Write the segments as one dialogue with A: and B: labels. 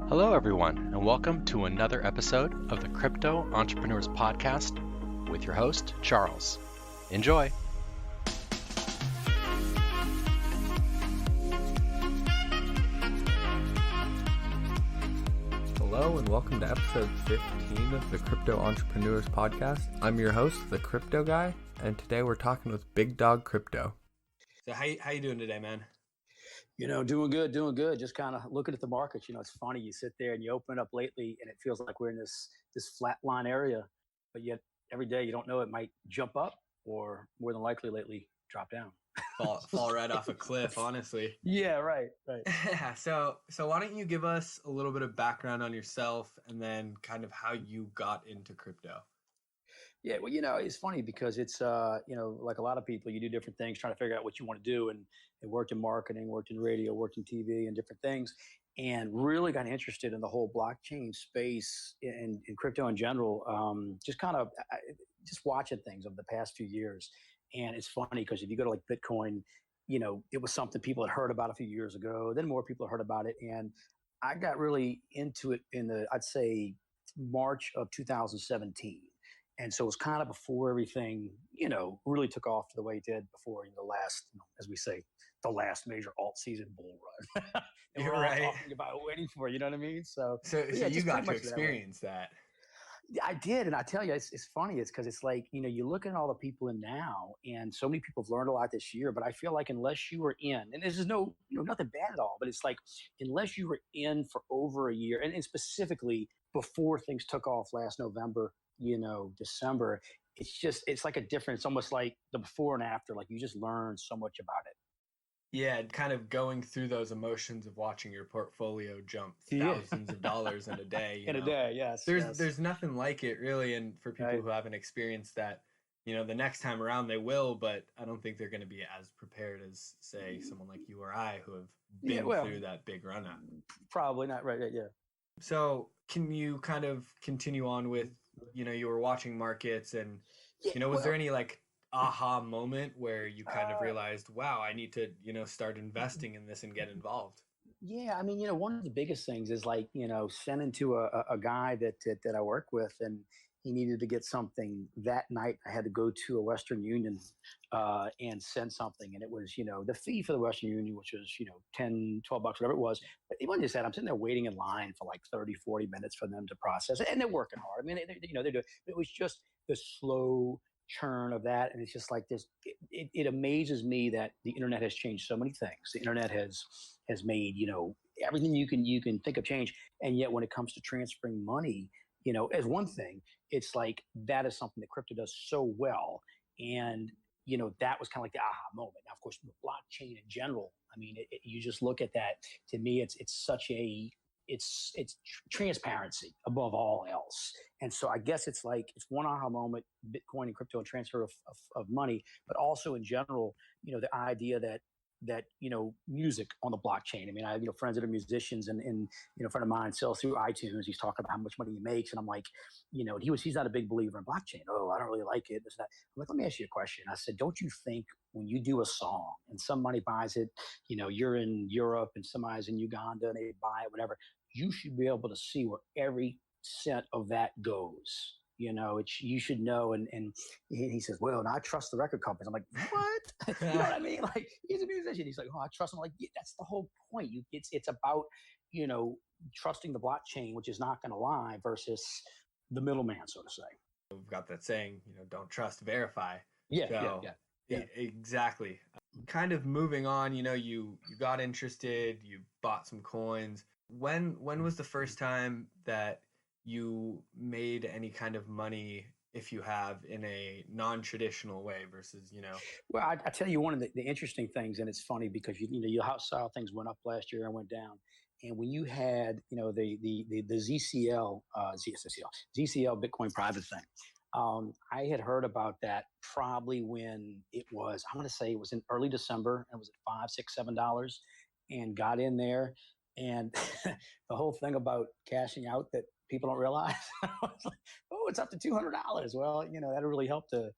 A: Hello, everyone, and welcome to another episode of the Crypto Entrepreneurs Podcast with your host, Charles. Enjoy.
B: Hello, and welcome to episode 15 of the Crypto Entrepreneurs Podcast. I'm your host, the Crypto Guy, and today we're talking with BigDawgCrypto.
C: So how you doing today, man?
D: Doing good. Just kind of looking at the markets. It's funny. You sit there and you open it up lately, and it feels like we're in this flat line area, but yet every day you don't know, it might jump up or more than likely lately drop down.
C: Fall right off a cliff, honestly.
D: Yeah, right.
C: Yeah. So why don't you give us a little bit of background on yourself and then kind of how you got into crypto?
D: Yeah, well, it's funny because it's, like a lot of people, you do different things, trying to figure out what you want to do. And I worked in marketing, worked in radio, worked in TV and different things, and really got interested in the whole blockchain space and crypto in general. Just watching things over the past few years. And it's funny because if you go to like Bitcoin, it was something people had heard about a few years ago, then more people heard about it. And I got really into it I'd say March of 2017. And so it was kind of before everything, really took off the way it did before the last, as we say, the last major alt season bull run. And
C: You're
D: we're all
C: right.
D: talking about waiting for it, you know what I mean? So
C: yeah, you got to experience that.
D: I did. And I tell you, it's funny. It's because it's like, you look at all the people in now, and so many people have learned a lot this year, but I feel like unless you were in, and this is nothing bad at all, but it's like, unless you were in for over a year, and specifically before things took off last November, December, it's like it's almost like the before and after, like you just learn so much about it.
C: Yeah, kind of going through those emotions of watching your portfolio jump thousands of dollars in a day.
D: A day, yes.
C: There's nothing like it, really. And for people who haven't experienced that, the next time around they will, but I don't think they're going to be as prepared as, say, someone like you or I who have been through that big run up.
D: Probably not, right? Yeah.
C: So can you kind of continue on with, you were watching markets and, was there any like aha moment where you kind of realized, wow, I need to, start investing in this and get involved?
D: Yeah. I mean, one of the biggest things is like, sending to a guy that I work with, and he needed to get something that night. I had to go to a Western Union and send something. And it was, the fee for the Western Union, which was, $10, $12, whatever it was. But even just said, I'm sitting there waiting in line for like 30, 40 minutes for them to process it. And they're working hard. I mean, they're doing, it was just the slow churn of that. And it's just like this, it amazes me that the internet has changed so many things. The internet has made, everything you can think of change. And yet when it comes to transferring money, as one thing, it's like that is something that crypto does so well. And, that was kind of like the aha moment. Now, of course, the blockchain in general, I mean, you just look at that. To me, it's transparency above all else. And so I guess it's one aha moment, Bitcoin and crypto and transfer of money, but also in general, the idea that music on the blockchain. I mean, I have, friends that are musicians, and a friend of mine sells through iTunes. He's talking about how much money he makes. And I'm like, he's not a big believer in blockchain. Oh, I don't really like it. This, that. I'm like, let me ask you a question. I said, don't you think when you do a song and somebody buys it, you're in Europe and somebody's in Uganda and they buy it, whatever, you should be able to see where every cent of that goes. You should know. And he says, well, I trust the record companies. I'm like, what? You know what I mean? Like, he's a musician. He's like, oh, I trust him. I'm like, yeah, that's the whole point. It's about, trusting the blockchain, which is not going to lie, versus the middleman, so to say.
C: We've got that saying, don't trust, verify.
D: Yeah.
C: Exactly. Kind of moving on, you got interested, you bought some coins. When was the first time that you made any kind of money, if you have, in a non-traditional way versus,
D: Well, I tell you, one of the interesting things, and it's funny because, saw how things went up last year and went down. And when you had, the ZCL Bitcoin private thing, I had heard about that probably when it was, I'm going to say it was in early December, and it was at $5, $6, $7, and got in there. And the whole thing about cashing out that people don't realize, I was like, oh, it's up to $200. Well, that'll really help to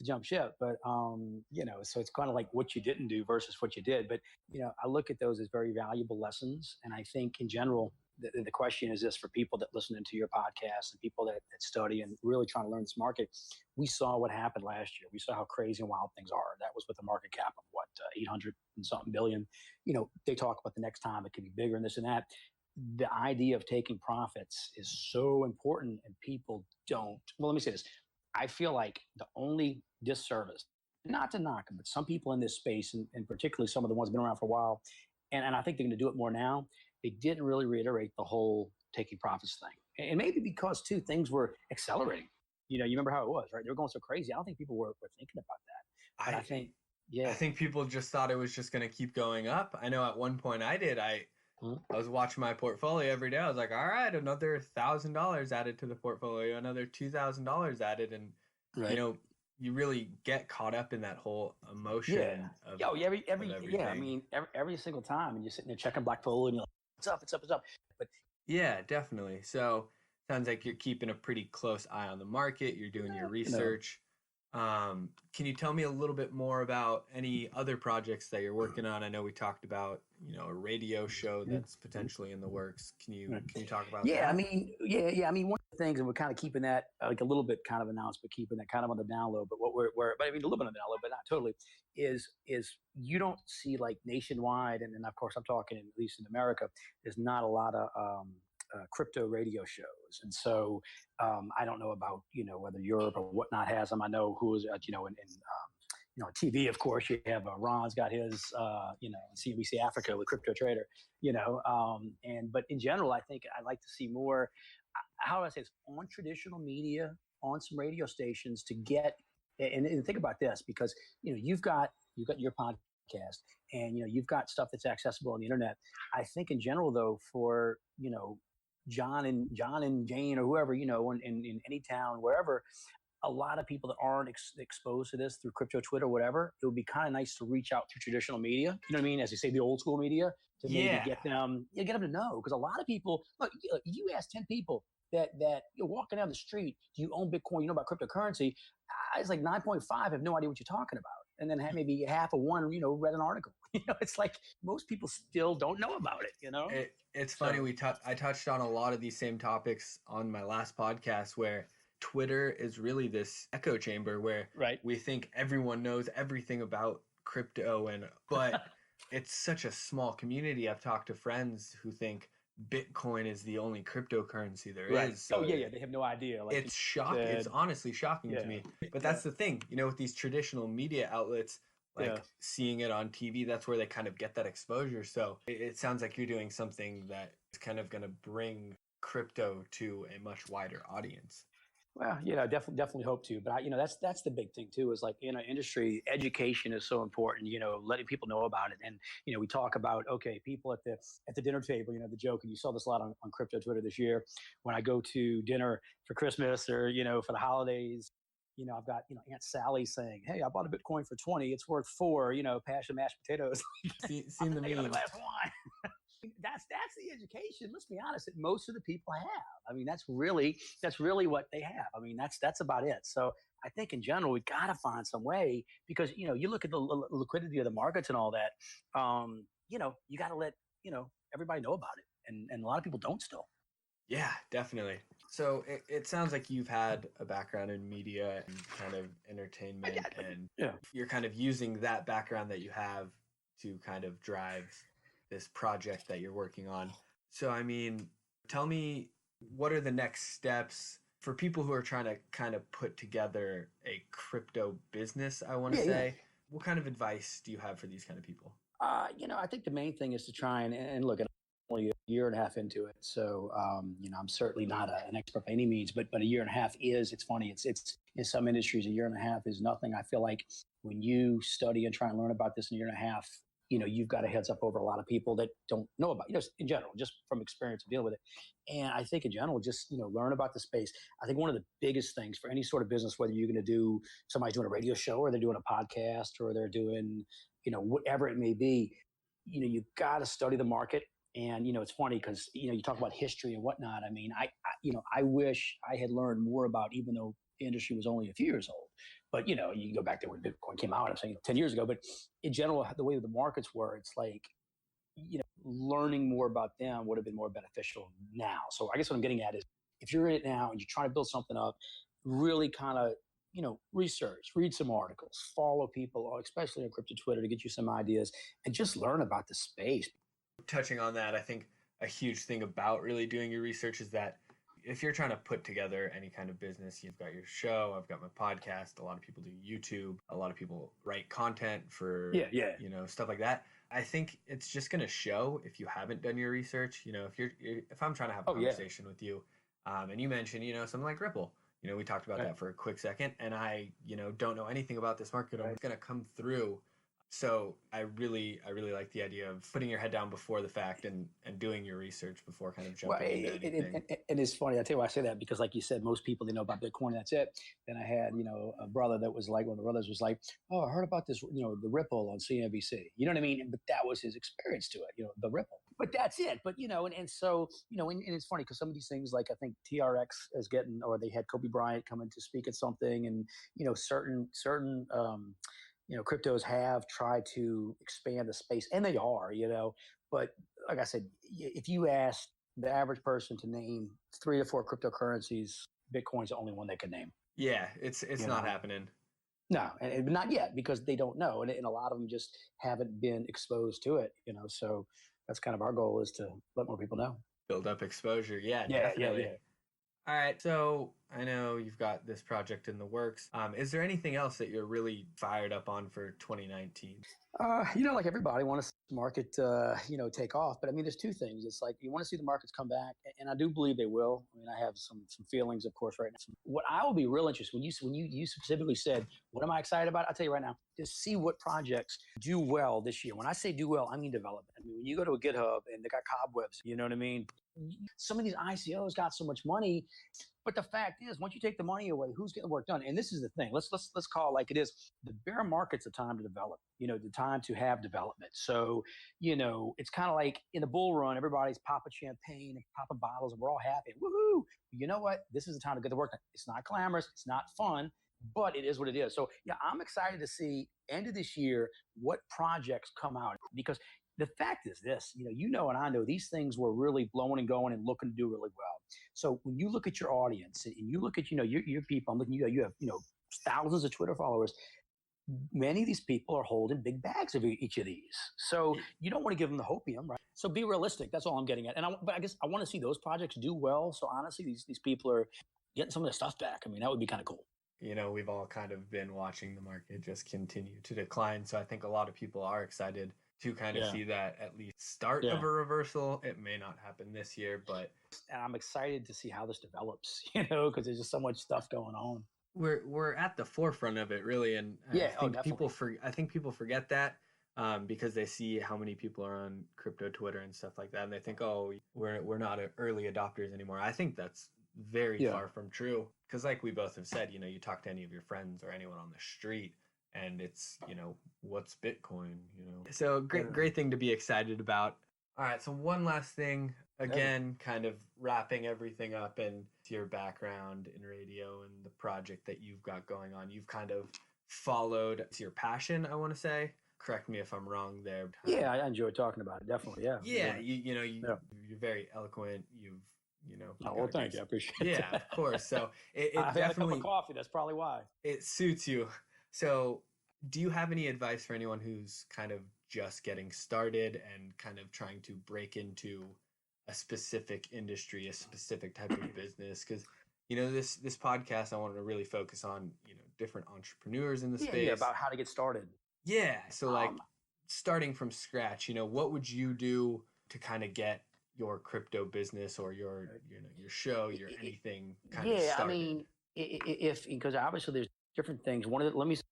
D: jump ship. But, so it's kind of like what you didn't do versus what you did. But, I look at those as very valuable lessons. And I think in general, the question is this for people that listen into your podcast and people that study and really trying to learn this market. We saw what happened last year. We saw how crazy and wild things are. That was with a market cap of 800 and something billion. They talk about the next time it can be bigger and this and that. The idea of taking profits is so important, and people don't. Well, let me say this. I feel like the only disservice, not to knock them, but some people in this space, and particularly some of the ones who've been around for a while, and I think they're going to do it more now, they didn't really reiterate the whole taking profits thing. And maybe because, too, things were accelerating. You remember how it was, right? They were going so crazy. I don't think people were thinking about that. But I think, yeah.
C: I think people just thought it was just going to keep going up. I know at one point I did. I was watching my portfolio every day. I was like, all right, another $1,000 added to the portfolio, another $2,000 added. And, you really get caught up in that whole emotion of
D: every single time. And you're sitting there checking black portfolio and you're like, it's up. But
C: yeah, definitely. So sounds like you're keeping a pretty close eye on the market. You're doing your research. Can you tell me a little bit more about any other projects that you're working on? I know we talked about, a radio show that's potentially in the works. Can you talk about that?
D: I mean, one of the things, and we're kind of keeping that like a little bit kind of announced, but keeping that kind of on the down low. But but I mean, a little bit on the down low, but not totally, is you don't see like nationwide, and of course I'm talking at least in America, there's not a lot of crypto radio shows. And so I don't know about, whether Europe or whatnot has them. I know who's, TV, of course, you have Ron's got his, CNBC Africa with Crypto Trader, but in general, I think I'd like to see more, how do I say this, on traditional media, on some radio stations to get, and think about this, because, you've got your podcast and, you've got stuff that's accessible on the internet. I think in general, though, for, John and Jane or whoever, in any town, wherever, a lot of people that aren't exposed to this through crypto, Twitter, whatever, it would be kind of nice to reach out through traditional media. You know what I mean? As you say, the old school media, to maybe get them to know. Because a lot of people, look, you ask 10 people that you're walking down the street, do you own Bitcoin? You know about cryptocurrency? It's like 9.5 have no idea what you're talking about. And then maybe half of one, read an article. It's like most people still don't know about it,
C: It's funny. I touched on a lot of these same topics on my last podcast, where Twitter is really this echo chamber where we think everyone knows everything about crypto, but it's such a small community. I've talked to friends who think Bitcoin is the only cryptocurrency there is. So
D: they have no idea. Like
C: it's shocking. It's honestly shocking to me. But that's the thing, with these traditional media outlets, seeing it on TV, that's where they kind of get that exposure. So it sounds like you're doing something that is kind of going to bring crypto to a much wider audience.
D: Well, definitely hope to. But that's the big thing too. Is like industry education is so important. Letting people know about it, and we talk about people at the dinner table. The joke, and you saw this a lot on crypto Twitter this year. When I go to dinner for Christmas or for the holidays, I've got Aunt Sally saying, "Hey, I bought a Bitcoin for 20. It's worth 4. Passion mashed potatoes."
C: Seen the meme.
D: That's the education. Let's be honest, that most of the people have. I mean, that's really what they have. I mean, that's about it. So I think in general, we got to find some way, because you look at the liquidity of the markets and all that. You got to let everybody know about it, and a lot of people don't still.
C: Yeah, definitely. So it sounds like you've had a background in media and kind of entertainment, and you're kind of using that background that you have to kind of drive this project that you're working on. So, I mean, tell me, what are the next steps for people who are trying to kind of put together a crypto business, I want to say? Yeah. What kind of advice do you have for these kind of people?
D: I think the main thing is to try and look at only a year and a half into it. So, I'm certainly not an expert by any means, but a year and a half it's funny. It's in some industries, a year and a half is nothing. I feel like when you study and try and learn about this in a year and a half, you've got a heads up over a lot of people that don't know about, in general, just from experience of dealing with it. And I think in general, just, learn about the space. I think one of the biggest things for any sort of business, whether you're going to do, somebody's doing a radio show or they're doing a podcast or they're doing, whatever it may be, you've got to study the market. And, it's funny because, you talk about history and whatnot. I mean, I wish I had learned more about, even though the industry was only a few years old. But, you can go back there when Bitcoin came out, I'm saying 10 years ago. But in general, the way that the markets were, it's like, learning more about them would have been more beneficial now. So I guess what I'm getting at is if you're in it now and you're trying to build something up, really kind of, research, read some articles, follow people, especially on crypto Twitter to get you some ideas and just learn about the space.
C: Touching on that, I think a huge thing about really doing your research is that if you're trying to put together any kind of business, you've got your show, I've got my podcast, a lot of people do YouTube, a lot of people write content for, stuff like that. I think it's just going to show if you haven't done your research. If I'm trying to have a conversation with you, and you mentioned, something like Ripple, we talked about that for a quick second, and I, don't know anything about this market. I'm going to come through. So I really like the idea of putting your head down before the fact and doing your research before kind of jumping into anything.
D: And it's funny. I tell you why I say that, because like you said, most people, they know about Bitcoin. That's it. Then I had, a brother that was like, one of the brothers was like, oh, I heard about this, the Ripple on CNBC. You know what I mean? But that was his experience to it, the Ripple. But that's it. But, so, and it's funny because some of these things, like I think TRX is getting, or they had Kobe Bryant coming to speak at something, and, certain cryptos have tried to expand the space, and they are, but like I said, if you ask the average person to name 3 or 4 cryptocurrencies, Bitcoin's the only one they can name.
C: Yeah, it's not happening.
D: No, and not yet, because they don't know. And a lot of them just haven't been exposed to it, so that's kind of our goal, is to let more people know.
C: Build up exposure. Yeah, definitely. Yeah. All right, so I know you've got this project in the works. Is there anything else that you're really fired up on for 2019?
D: Like everybody want to see the market, take off. But I mean, there's 2 things. It's like you want to see the markets come back, and I do believe they will. I mean, I have some feelings, of course, right now. What I will be real interested when you specifically said, what am I excited about? I'll tell you right now, to see what projects do well this year. When I say do well, I mean development. I mean, when you go to a GitHub and they got cobwebs, you know what I mean? Some of these ICOs got so much money, but the fact is, once you take the money away, who's getting the work done? And this is the thing. Let's call it like it is. The bear market's a time to develop. The time to have development. So, it's kind of like in the bull run, everybody's popping champagne and popping bottles, and we're all happy. Woohoo! You know what? This is the time to get the work done. It's not glamorous. It's not fun, but it is what it is. So, yeah, I'm excited to see end of this year what projects come out, because the fact is this, and I know these things were really blowing and going and looking to do really well. So when you look at your audience and you look at, your people, I'm looking, you have, thousands of Twitter followers. Many of these people are holding big bags of each of these. So you don't want to give them the hopium, right? So be realistic. That's all I'm getting at. But I guess I want to see those projects do well. So honestly, these people are getting some of their stuff back. I mean, that would be kind of cool.
C: We've all kind of been watching the market just continue to decline. So I think a lot of people are excited to kind of see that at least start of a reversal. It may not happen this year, but
D: I'm excited to see how this develops, because there's just so much stuff going on.
C: We're at the forefront of it, really, and I think people forget that because they see how many people are on crypto Twitter and stuff like that, and they think, oh, we're not early adopters anymore. I think that's very far from true, because like we both have said, you talk to any of your friends or anyone on the street, and it's, what's Bitcoin, So great thing to be excited about. All right, so one last thing, again, kind of wrapping everything up and your background in radio and the project that you've got going on. You've kind of followed your passion, I want to say. Correct me if I'm wrong there.
D: Yeah, I enjoy talking about it, definitely, yeah.
C: Yeah, you're very eloquent.
D: Well, thank you. I appreciate it.
C: Yeah, of course. So it
D: I've
C: definitely,
D: had a cup of coffee. That's probably why.
C: It suits you. So do you have any advice for anyone who's kind of just getting started and kind of trying to break into a specific industry, a specific type of business? Because, this podcast, I wanted to really focus on, different entrepreneurs in the space.
D: Yeah, about how to get started.
C: Yeah. So like starting from scratch, what would you do to kind of get your crypto business or your show, your anything kind of started?
D: I mean, because obviously there's different things. One of the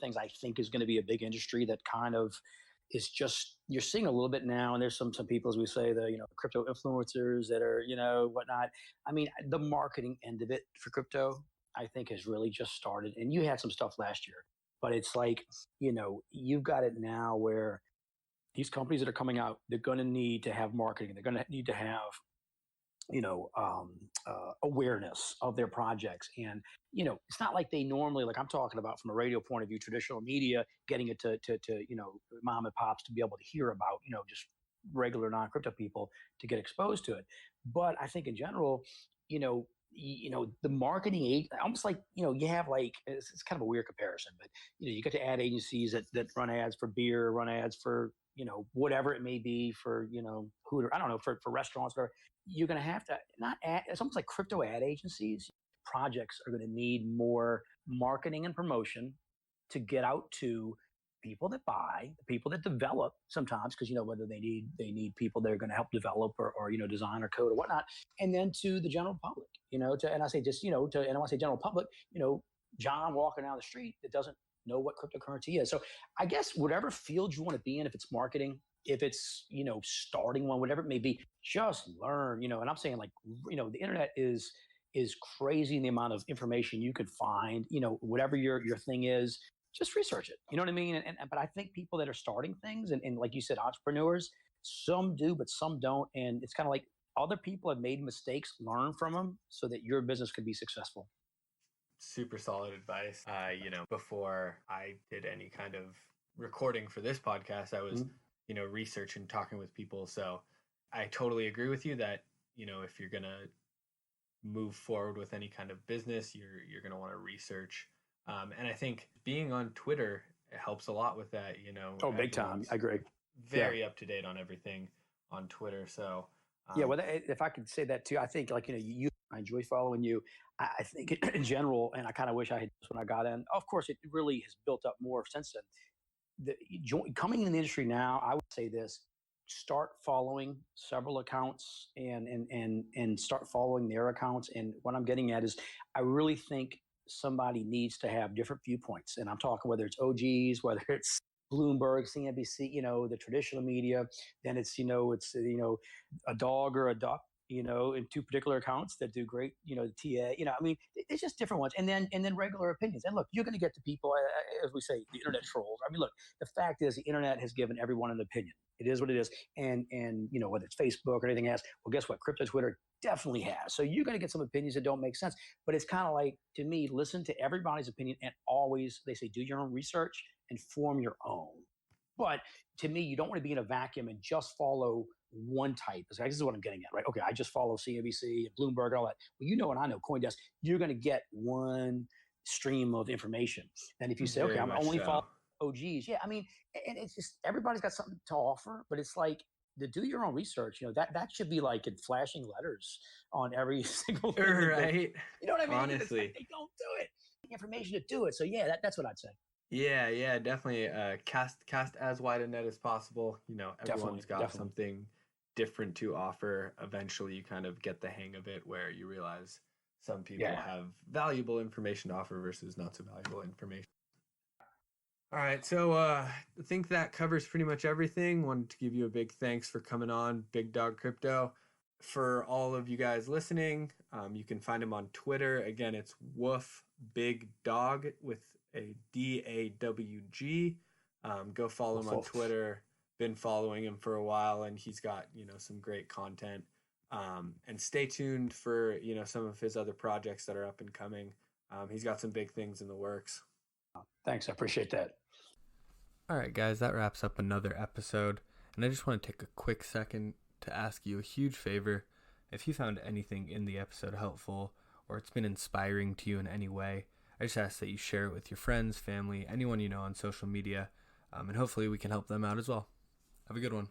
D: things I think is going to be a big industry that kind of is just, you're seeing a little bit now, and there's some people, as we say, the crypto influencers that are whatnot. I mean, the marketing end of it for crypto, I think, has really just started. And you had some stuff last year, but it's like, you've got it now where these companies that are coming out, they're going to need to have marketing. They're going to need to have awareness of their projects. And, it's not like they normally, like I'm talking about from a radio point of view, traditional media, getting it to mom and pops to be able to hear about, just regular non-crypto people to get exposed to it. But I think in general, the marketing almost like, you have like, it's kind of a weird comparison, but you get to ad agencies that run ads for beer, run ads for, whatever it may be, for, Hooter, I don't know, for restaurants, whatever. You're going to have to not add, it's almost like crypto ad agencies. Projects are going to need more marketing and promotion to get out to people that buy, the people that develop sometimes, because whether they need people that are going to help develop or design or code or whatnot, and then to the general public, and I say just and I want to say general public, John walking down the street that doesn't know what cryptocurrency is. So I guess whatever field you want to be in, if it's marketing, if it's starting one, whatever it may be, just learn. And I'm saying, like, the internet is crazy in the amount of information you could find. Whatever your thing is, just research it. You know what I mean? But I think people that are starting things, and like you said, entrepreneurs, some do, but some don't. And it's kind of like other people have made mistakes, learn from them so that your business could be successful.
C: Super solid advice. Before I did any kind of recording for this podcast, I was, researching, talking with people. So I totally agree with you that, if you're going to move forward with any kind of business, you're going to want to research. And I think being on Twitter helps a lot with that,
D: Oh, big time. I agree.
C: Very up to date on everything on Twitter. So
D: if I could say that too, I think, like, I enjoy following you. I think in general, and I kind of wish I had this when I got in. Of course, it really has built up more since then. Coming in the industry now, I would say this: start following several accounts and start following their accounts. And what I'm getting at is, I really think somebody needs to have different viewpoints. And I'm talking whether it's OGs, whether it's Bloomberg, CNBC, the traditional media, then it's a dog or a duck, in two particular accounts that do great, the TA, I mean, it's just different ones. And then regular opinions. And look, you're going to get the people, as we say, the internet trolls. I mean, look, the fact is the internet has given everyone an opinion. It is what it is. And whether it's Facebook or anything else, well, guess what? Crypto Twitter definitely has. So you're going to get some opinions that don't make sense. But it's kind of like, to me, listen to everybody's opinion, and always, they say, do your own research and form your own. But to me, you don't want to be in a vacuum and just follow one type. This is what I'm getting at, right? Okay, I just follow CNBC and Bloomberg and all that. Well, and I know CoinDesk, you're going to get one stream of information. And if you say, okay, I'm only following OGs, I mean, and it's just, everybody's got something to offer, but it's like, to do your own research, that should be like in flashing letters on every single thing.
C: Right.
D: You know what I mean?
C: Honestly.
D: Like, they don't do it. Information to do it. So that's what I'd say.
C: Yeah, definitely. Cast as wide a net as possible. Everyone's got something different to offer. Eventually, you kind of get the hang of it, where you realize some people have valuable information to offer versus not so valuable information. All right, so I think that covers pretty much everything. Wanted to give you a big thanks for coming on, BigDawgCrypto. For all of you guys listening, you can find him on Twitter. Again, it's Woof Big Dog with a DAWG. Go follow him on Twitter. Been following him for a while, and he's got some great content. And stay tuned for some of his other projects that are up and coming. He's got some big things in the works.
D: Thanks, I appreciate that.
B: All right, guys, that wraps up another episode, and I just want to take a quick second to ask you a huge favor. If you found anything in the episode helpful, or it's been inspiring to you in any way, I just ask that you share it with your friends, family, anyone you know on social media, and hopefully we can help them out as well. Have a good one.